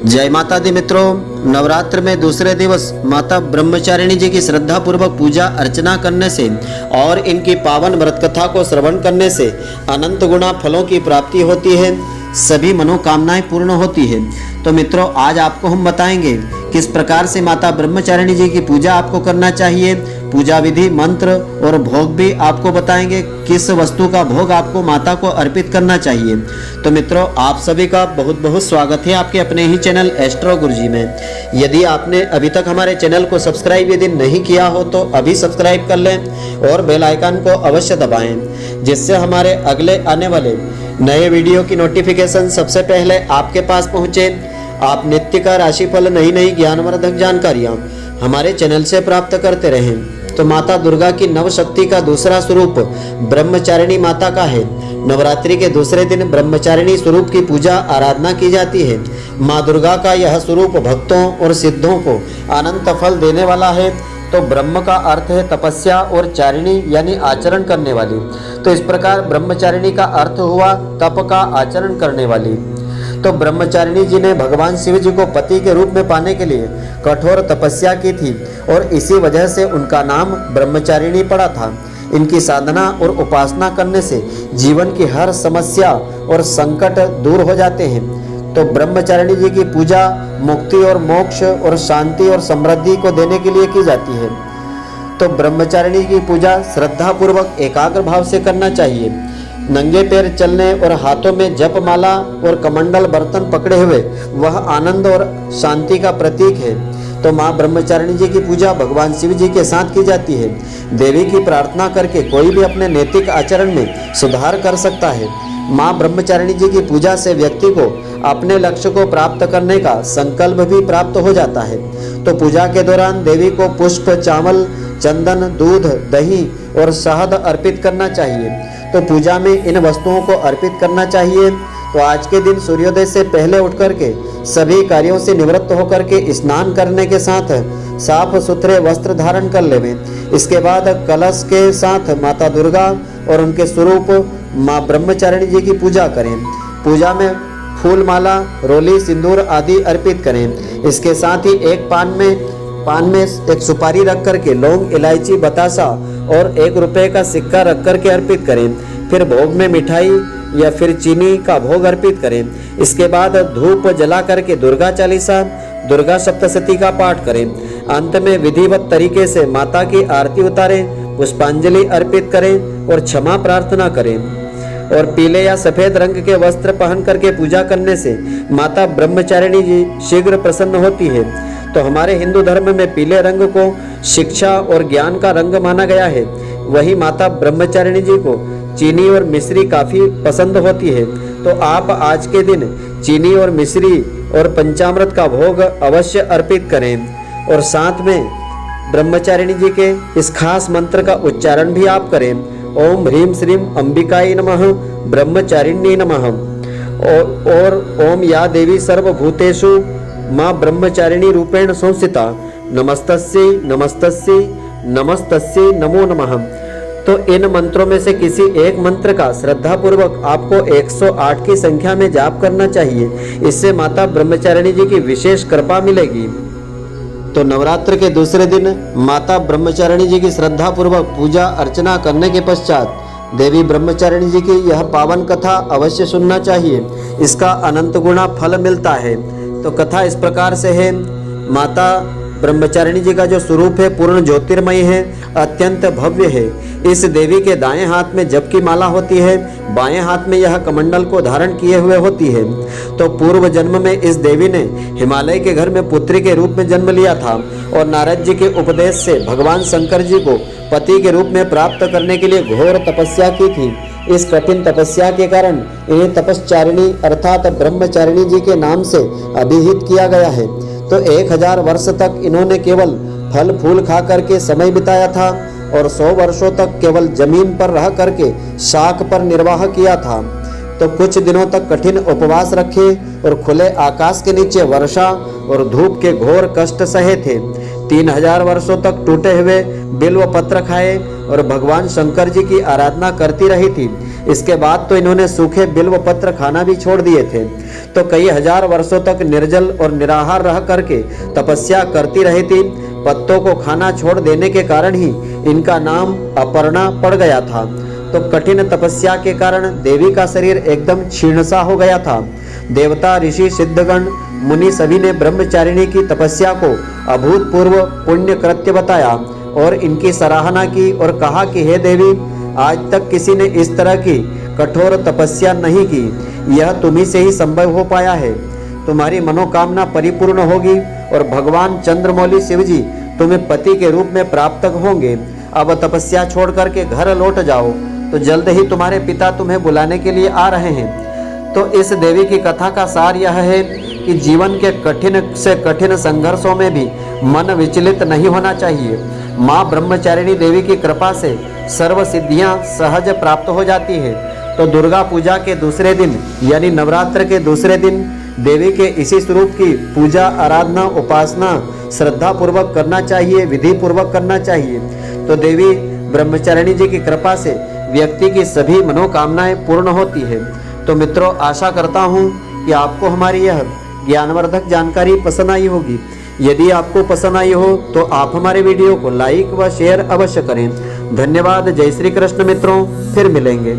जय माता दी मित्रों, नवरात्र में दूसरे दिवस माता ब्रह्मचारिणी जी की श्रद्धा पूर्वक पूजा अर्चना करने से और इनकी पावन व्रत कथा को श्रवण करने से अनंत गुना फलों की प्राप्ति होती है, सभी मनोकामनाएं पूर्ण होती है। तो मित्रों, आज आपको हम बताएंगे किस प्रकार से माता ब्रह्मचारिणी जी की पूजा आपको करना चाहिए। पूजा विधि, मंत्र और भोग भी आपको बताएंगे, किस वस्तु का भोग आपको माता को अर्पित करना चाहिए। तो मित्रों, आप सभी का बहुत बहुत स्वागत है आपके अपने ही चैनल एस्ट्रो गुरुजी में। यदि आपने अभी तक हमारे चैनल को सब्सक्राइब यदि नहीं किया हो तो अभी सब्सक्राइब कर लें और बेल आइकन को अवश्य दबाएं, जिससे हमारे अगले आने वाले नए वीडियो की नोटिफिकेशन सबसे पहले आपके पास पहुंचे। आप नित्य का राशिफल, नई नई ज्ञानवर्धक जानकारियां हमारे चैनल से प्राप्त करते रहें। तो माता दुर्गा की नव शक्ति का दूसरा स्वरूप ब्रह्मचारिणी माता का है। नवरात्रि के दूसरे दिन ब्रह्मचारिणी स्वरूप की पूजा आराधना की जाती है। माँ दुर्गा का यह स्वरूप भक्तों और सिद्धों को अनंत फल देने वाला है। तो ब्रह्म का अर्थ है तपस्या और चारिणी यानी आचरण करने वाली। तो इस प्रकार ब्रह्मचारिणी का अर्थ हुआ तप का आचरण करने वाली। तो ब्रह्मचारिणी जी ने भगवान शिव जी को पति के रूप में पाने के लिए कठोर तपस्या की थी और इसी वजह से उनका नाम ब्रह्मचारिणी पड़ा था। इनकी साधना और उपासना करने से जीवन की हर समस्या और संकट दूर हो जाते हैं। तो ब्रह्मचारिणी जी की पूजा मुक्ति और मोक्ष और शांति और समृद्धि को देने के लिए की जाती है। तो ब्रह्मचारिणी की पूजा श्रद्धा पूर्वक एकाग्र भाव से करना चाहिए। नंगे पैर चलने और हाथों में जप माला और कमंडल बर्तन पकड़े हुए वह आनंद और शांति का प्रतीक है। तो माँ ब्रह्मचारिणी जी की पूजा भगवान शिव जी के साथ की जाती है। देवी की प्रार्थना करके कोई भी अपने नैतिक आचरण में सुधार कर सकता है। माँ ब्रह्मचारिणी जी की पूजा से व्यक्ति को अपने लक्ष्य को प्राप्त करने का संकल्प भी प्राप्त हो जाता है। तो पूजा के दौरान देवी को पुष्प, चावल, चंदन, दूध, दही और शहद अर्पित करना चाहिए। तो पूजा में इन वस्तुओं को अर्पित करना चाहिए। तो आज के दिन सूर्योदय से पहले उठ करके सभी कार्यों से निवृत्त होकर के स्नान करने के साथ साफ सुथरे वस्त्र धारण कर लेवें। इसके बाद कलश के साथ माता दुर्गा और उनके स्वरूप माँ ब्रह्मचारिणी जी की पूजा करें। पूजा में फूल माला, रोली, सिंदूर आदि अर्पित करें। इसके साथ ही एक पान में एक सुपारी रख करके लौंग, इलायची, बतासा और 1 रुपए का सिक्का रख करके अर्पित करें। फिर भोग में मिठाई या फिर चीनी का भोग अर्पित करें। इसके बाद धूप जला करके दुर्गा चालीसा, दुर्गा सप्तशती का पाठ करें। अंत में विधिवत तरीके से माता की आरती उतारें, पुष्पांजलि अर्पित करें और क्षमा प्रार्थना करें। और पीले या सफेद रंग के वस्त्र पहन करके पूजा करने से माता ब्रह्मचारिणी जी शीघ्र प्रसन्न होती है। तो हमारे हिंदू धर्म में पीले रंग को शिक्षा और ज्ञान का रंग माना गया है। वही माता ब्रह्मचारिणी जी को चीनी और मिश्री काफी पसंद होती है। तो आप आज के दिन चीनी और मिश्री और पंचामृत का भोग अवश्य अर्पित करें और साथ में ब्रह्मचारिणी जी के इस खास मंत्र का उच्चारण भी आप करें। ओम ह्रीम श्रीम अंबिकाय नमः, ब्रह्मचारिणी नमः। और ओम या देवी सर्वभूतेषु माँ ब्रह्मचारिणी रूपेण संस्थिता, नमस्तस्यै नमस्तस्यै नमस्तस्यै नमो नमः। तो इन मंत्रों में से किसी एक मंत्र का श्रद्धा पूर्वक आपको 108 की संख्या में जाप करना चाहिए। इससे माता ब्रह्मचारिणी जी की विशेष कृपा मिलेगी। तो नवरात्र के दूसरे दिन माता ब्रह्मचारिणी जी की श्रद्धा पूर्वक पूजा अर्चना करने के पश्चात देवी ब्रह्मचारिणी जी की यह पावन कथा अवश्य सुनना चाहिए। इसका अनंत गुना फल मिलता है। तो कथा इस प्रकार से है। माता ब्रह्मचारिणी जी का जो स्वरूप है पूर्ण ज्योतिर्मय है, अत्यंत भव्य है। इस देवी के दाएं हाथ में जप की माला होती है, बाएं हाथ में यह कमंडल को धारण किए हुए होती है। तो पूर्व जन्म में इस देवी ने हिमालय के घर में पुत्री के रूप में जन्म लिया था और नारद जी के उपदेश से भगवान शंकर जी को पति के रूप में प्राप्त करने के लिए घोर तपस्या की थी। इस कठिन तपस्या के कारण इन्हें तपस्चारिणी अर्थात ब्रह्मचारिणी जी के नाम से अभिहित किया गया है। तो 1000 वर्ष तक इन्होंने केवल फल फूल खा करके समय बिताया था और 100 वर्षों तक केवल जमीन पर रह करके शाक पर निर्वाह किया था। तो कुछ दिनों तक कठिन उपवास रखे और खुले आकाश के नीचे वर्षा और धूप के घोर कष्ट सहे थे। 3000 वर्षों तक टूटे हुए बिल्व पत्र खाए और भगवान शंकर जी की आराधना करती रही थी। इसके बाद तो इन्होंने सूखे बिल्व पत्र खाना भी छोड़ दिए थे। तो कई हजार वर्षों तक निर्जल और निराहार रह करके तपस्या करती रही थी। पत्तों को खाना छोड़ देने के कारण ही इनका नाम अपर्णा पड़ गया था। तो कठिन तपस्या के कारण देवी का शरीर एकदम क्षीण सा हो गया था। देवता, ऋषि, सिद्धगण, मुनि सभी ने ब्रह्मचारिणी की तपस्या को अभूतपूर्व पुण्य कृत्य बताया और इनकी सराहना की और कहा कि हे देवी, आज तक किसी ने इस तरह की कठोर तपस्या नहीं की। यह तुम्ही से ही संभव हो पाया है। तुम्हारी मनोकामना परिपूर्ण होगी और भगवान चंद्रमौली शिव जी तुम्हें पति के रूप में प्राप्त होंगे। अब तपस्या छोड़ करके घर लौट जाओ, तो जल्द ही तुम्हारे पिता तुम्हें बुलाने के लिए आ रहे हैं। तो इस देवी की कथा का सार यह है कि जीवन के कठिन से कठिन संघर्षों में भी मन विचलित नहीं होना चाहिए। माँ ब्रह्मचारिणी देवी की कृपा से सर्व सिद्धियां सहज प्राप्त हो जाती है। तो दुर्गा पूजा के दूसरे दिन यानी नवरात्र के दूसरे दिन देवी के इसी स्वरूप की पूजा, आराधना, उपासना श्रद्धा पूर्वक करना चाहिए, विधि पूर्वक करना चाहिए। तो देवी ब्रह्मचारिणी जी की कृपा से व्यक्ति की सभी मनोकामनाएं पूर्ण होती है। तो मित्रों, आशा करता हूँ कि आपको हमारी यह ज्ञानवर्धक जानकारी पसंद आई होगी। यदि आपको पसंद आई हो तो आप हमारे वीडियो को लाइक व शेयर अवश्य करें। धन्यवाद। जय श्री कृष्ण मित्रों, फिर मिलेंगे।